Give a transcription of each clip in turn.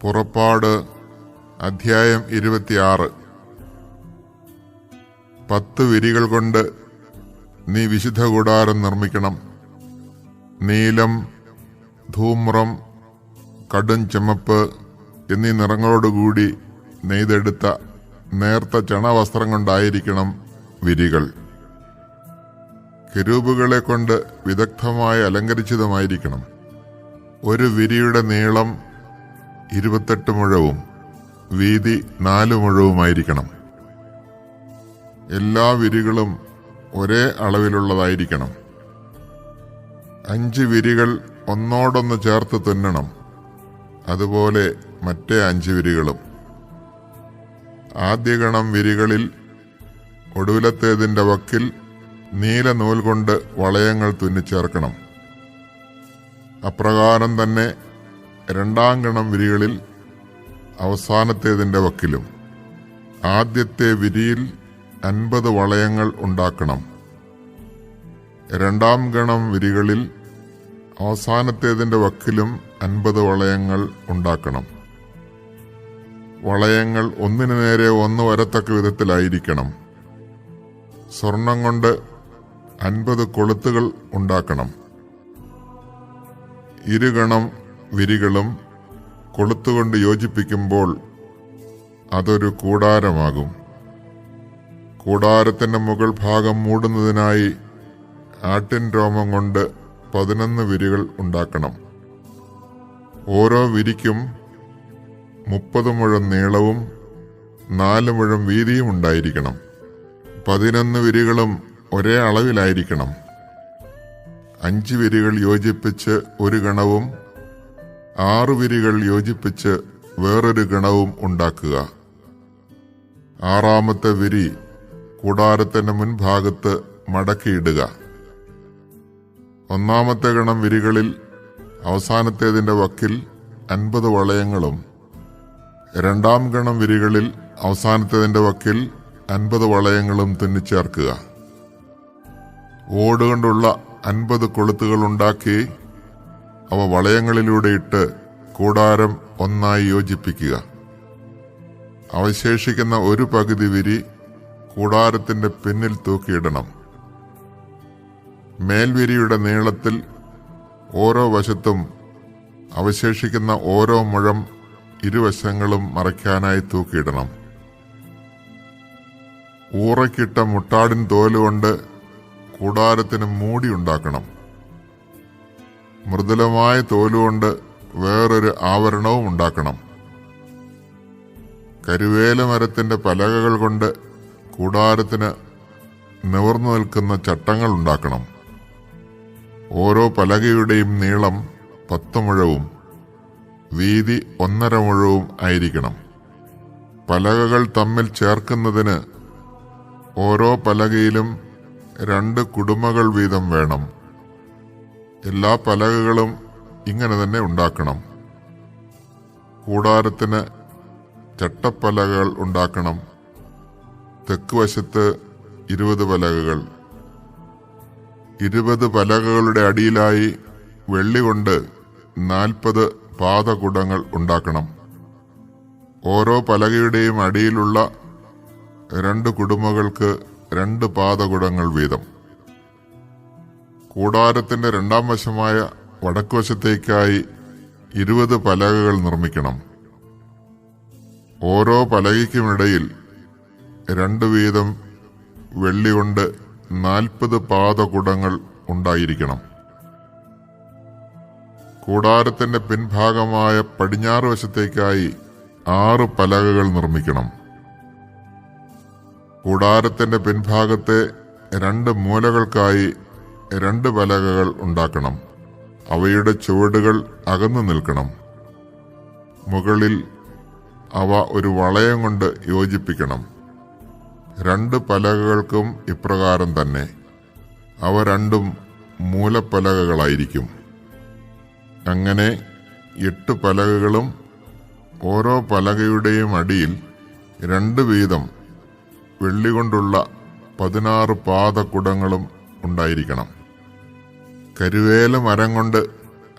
പുറപ്പാട് അധ്യായം 26. 10 വിരികൾ കൊണ്ട് നീ വിശുദ്ധ കൂടാരം നിർമ്മിക്കണം. നീലം, ധൂമ്രം, കടും ചുമപ്പ് എന്നീ നിറങ്ങളോടുകൂടി നെയ്തെടുത്ത നേർത്ത ചണവസ്ത്രം കൊണ്ടായിരിക്കണം വിരികൾ. കെരൂബുകളെ കൊണ്ട് വിദഗ്ധമായി അലങ്കരിച്ചതുമായിരിക്കണം. ഒരു വിരിയുടെ നീളം 28 മുഴവും വീതി 4 മുഴവുമായിരിക്കണം. എല്ലാ വിരികളും ഒരേ അളവിലുള്ളതായിരിക്കണം. 5 വിരികൾ ഒന്നോടൊന്ന് ചേർത്ത് തുന്നണം. അതുപോലെ മറ്റേ 5 വിരികളും. ആദ്യ ഗണം വിരികളിൽ ഒടുവിലത്തേതിൻ്റെ വക്കിൽ നീല നൂൽ കൊണ്ട് വളയങ്ങൾ തുന്നിച്ചേർക്കണം. അപ്രകാരം തന്നെ രണ്ടാം ഗണം വിരികളിൽ അവസാനത്തേതിൻ്റെ വക്കിലും. ആദ്യത്തെ വിരിയിൽ 50 വളയങ്ങൾ ഉണ്ടാക്കണം. രണ്ടാം ഗണം വിരികളിൽ അവസാനത്തേതിൻ്റെ വക്കിലും 50 വളയങ്ങൾ ഉണ്ടാക്കണം. വളയങ്ങൾ ഒന്നിനു നേരെ ഒന്ന് വരത്തക്ക വിധത്തിലായിരിക്കണം. സ്വർണം കൊണ്ട് 50 കൊളുത്തുകൾ ഉണ്ടാക്കണം. ഇരുഗണം വിരികളും കൊളുത്തുകൊണ്ട് യോജിപ്പിക്കുമ്പോൾ അതൊരു കൂടാരമാകും. കൂടാരത്തിന്റെ മുകൾ ഭാഗം മൂടുന്നതിനായി ആട്ടിൻ രോമം കൊണ്ട് 11 വിരികൾ ഉണ്ടാക്കണം. ഓരോ വിരിക്കും 30 മുഴം നീളവും 4 മുഴം വീതിയും ഉണ്ടായിരിക്കണം. 11 വിരികളും ഒരേ അളവിലായിരിക്കണം. 5 വിരികൾ യോജിപ്പിച്ച് ഒരു ഗണവും 6 വിരികൾ യോജിപ്പിച്ച് വേറൊരു ഗണവും ഉണ്ടാക്കുക. 6-ാമത്തെ വിരി കൂടാരത്തിന്റെ മുൻഭാഗത്ത് മടക്കിയിടുക. 1-ാമത്തെ ഗണം വിരികളിൽ അവസാനത്തേതിന്റെ വക്കിൽ 50 വളയങ്ങളും 2-ാം ഗണം വിരികളിൽ അവസാനത്തേതിന്റെ വക്കിൽ 50 വളയങ്ങളും തുന്നിച്ചേർക്കുക. ഓടുകൊണ്ടുള്ള 50 കൊളുത്തുകൾ ഉണ്ടാക്കി അവ വളയങ്ങളിലൂടെ ഇട്ട് കൂടാരം ഒന്നായി യോജിപ്പിക്കുക. അവശേഷിക്കുന്ന ഒരു പകുതി വിരി കൂടാരത്തിന്റെ പിന്നിൽ തൂക്കിയിടണം. മേൽവിരിയുടെ നീളത്തിൽ ഓരോ വശത്തും അവശേഷിക്കുന്ന ഓരോ മുഴം ഇരുവശങ്ങളും മറയ്ക്കാനായി തൂക്കിയിടണം. ഊറയ്ക്കിട്ട മുട്ടാടിൻ തോലുകൊണ്ട് കൂടാരത്തിന് മൂടി ഉണ്ടാക്കണം. മൃദുലമായ തോലുകൊണ്ട് വേറൊരു ആവരണവും ഉണ്ടാക്കണം. കരുവേല മരത്തിന്റെ പലകകൾ കൊണ്ട് കൂടാരത്തിന് നിവർന്നു നിൽക്കുന്ന ചട്ടങ്ങൾ ഉണ്ടാക്കണം. ഓരോ പലകയുടെയും നീളം 10 മുഴവും വീതി 1.5 മുഴവും ആയിരിക്കണം. പലകകൾ തമ്മിൽ ചേർക്കുന്നതിന് ഓരോ പലകയിലും 2 കുടുമകൾ വീതം വേണം. എല്ലാ പലകകളും ഇങ്ങനെ തന്നെ ഉണ്ടാക്കണം. കൂടാരത്തിന് ചട്ടപ്പലകകൾ ഉണ്ടാക്കണം. തെക്ക് വശത്ത് 20 പലകകൾ. 20 പലകകളുടെ അടിയിലായി വെള്ളി കൊണ്ട് 40 പാദകുടങ്ങൾ ഉണ്ടാക്കണം. ഓരോ പലകയുടെയും അടിയിലുള്ള 2 കുടുമകൾക്ക് 2 പാദകുടങ്ങൾ വീതം. കൂടാരത്തിന്റെ 2-ാം വശമായ വടക്കുവശത്തേക്കായി 20 പലകകൾ നിർമ്മിക്കണം. ഓരോ പലകയ്ക്കുമിടയിൽ 2 വീതം വെള്ളി കൊണ്ട് 40 പാദകുടങ്ങൾ ഉണ്ടായിരിക്കണം. കൂടാരത്തിന്റെ പിൻഭാഗമായ പടിഞ്ഞാറ് വശത്തേക്കായി 6 പലകകൾ നിർമ്മിക്കണം. കൂടാരത്തിന്റെ പിൻഭാഗത്തെ 2 മൂലകൾക്കായി 2 പലകകൾ ഉണ്ടാക്കണം. അവയുടെ ചുവടുകൾ അകന്നു നിൽക്കണം. മുകളിൽ അവ ഒരു വളയം കൊണ്ട് യോജിപ്പിക്കണം. 2 പലകകൾക്കും ഇപ്രകാരം തന്നെ. അവ രണ്ടും മൂലപ്പലകകളായിരിക്കും. അങ്ങനെ 8 പലകകളും ഓരോ പലകയുടെയും അടിയിൽ 2 വീതം വെള്ളി കൊണ്ടുള്ള 16 പാദകുടങ്ങളും ഉണ്ടായിരിക്കണം. കരുവേല മരം കൊണ്ട്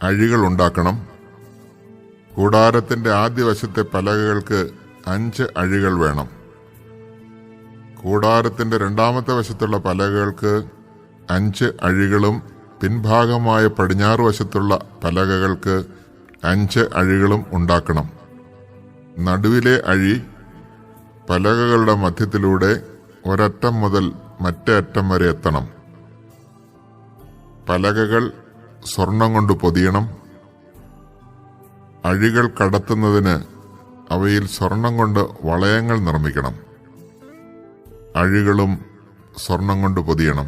അഴികൾ ഉണ്ടാക്കണം. കൂടാരത്തിന്റെ ആദ്യവശത്തെ പലകകൾക്ക് 5 അഴികൾ വേണം. കൂടാരത്തിന്റെ രണ്ടാമത്തെ വശത്തുള്ള പലകകൾക്ക് 5 അഴികളും പിൻഭാഗമായ പടിഞ്ഞാറ് വശത്തുള്ള പലകകൾക്ക് 5 അഴികളും ഉണ്ടാക്കണം. നടുവിലെ അഴി പലകകളുടെ മധ്യത്തിലൂടെ ഒരറ്റം മുതൽ മറ്റേ അറ്റം വരെ എത്തണം. പലകകൾ സ്വർണം കൊണ്ട് പൊതിയണം. അഴികൾ കടത്തുന്നതിന് അവയിൽ സ്വർണം കൊണ്ട് വളയങ്ങൾ നിർമ്മിക്കണം. അഴികളും സ്വർണം കൊണ്ട് പൊതിയണം.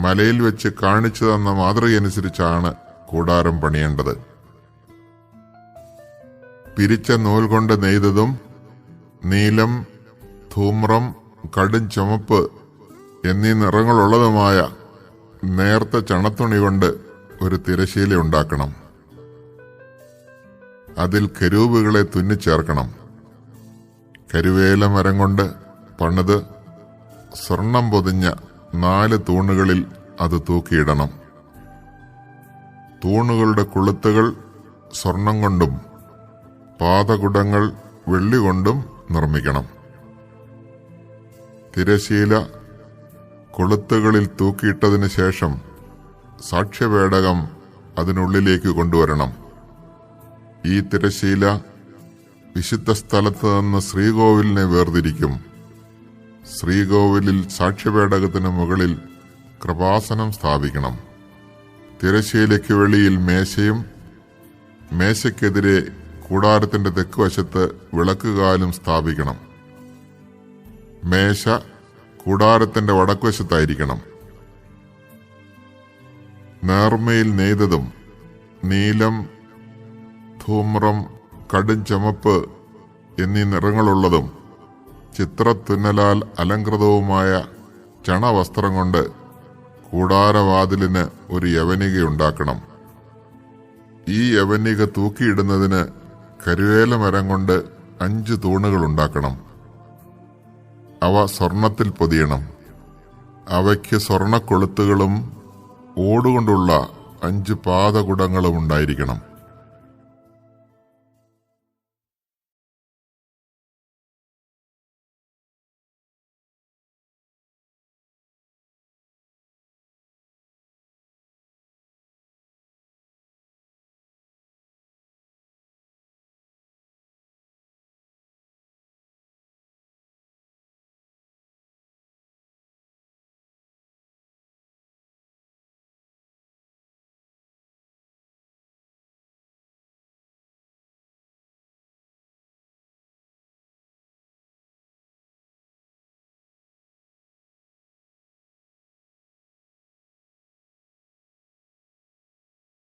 മലയിൽ വെച്ച് കാണിച്ചു തന്ന മാതൃകയനുസരിച്ചാണ് കൂടാരം പണിയേണ്ടത്. പിരിച്ച നൂൽ കൊണ്ട് നെയ്തതും നീലം, ധൂമ്രം, കടും ചുമപ്പ് എന്നീ നിറങ്ങളുള്ളതുമായ നേർത്ത ചണത്തുണി കൊണ്ട് ഒരു തിരശീല ഉണ്ടാക്കണം. അതിൽ കെരൂബുകളെ തുന്നിച്ചേർക്കണം. കരുവേല മരം കൊണ്ട് പണിത് സ്വർണം പൊതിഞ്ഞ 4 തൂണുകളിൽ അത് തൂക്കിയിടണം. തൂണുകളുടെ കൊളുത്തുകൾ സ്വർണം കൊണ്ടും പാദകുടങ്ങൾ വെള്ളി കൊണ്ടും നിർമ്മിക്കണം. തിരശീല കൊളുത്തുകളിൽ തൂക്കിയിട്ടതിനു ശേഷം സാക്ഷ്യപേടകം അതിനുള്ളിലേക്ക് കൊണ്ടുവരണം. ഈ തിരശീല വിശുദ്ധ സ്ഥലത്ത് നിന്ന് ശ്രീകോവിലിനെ വേർതിരിക്കും. ശ്രീകോവിലിൽ സാക്ഷ്യപേടകത്തിന് മുകളിൽ കൃപാസനം സ്ഥാപിക്കണം. തിരശീലയ്ക്ക് വെളിയിൽ മേശയും മേശയ്ക്കെതിരെ കൂടാരത്തിന്റെ തെക്കുവശത്ത് വിളക്കുകാലും സ്ഥാപിക്കണം. മേശ കൂടാരത്തിന്റെ വടക്കുവശത്തായിരിക്കണം. നേർമയിൽ നെയ്തതും നീലം, ധൂമ്രം, കടും ചുമപ്പ് എന്നീ നിറങ്ങളുള്ളതും ചിത്രത്തുന്നലാൽ അലങ്കൃതവുമായ ചണവസ്ത്രം കൊണ്ട് കൂടാരവാതിലിന് ഒരു യവനികയുണ്ടാക്കണം. ഈ യവനിക തൂക്കിയിടുന്നതിന് കരുവേല മരം കൊണ്ട് 5 തൂണുകൾ ഉണ്ടാക്കണം. അവ സ്വർണത്തിൽ പൊതിയണം. അവയ്ക്ക് സ്വർണക്കൊളുത്തുകളും ഓടുകൊണ്ടുള്ള 5 പാദകുടങ്ങളും ഉണ്ടായിരിക്കണം.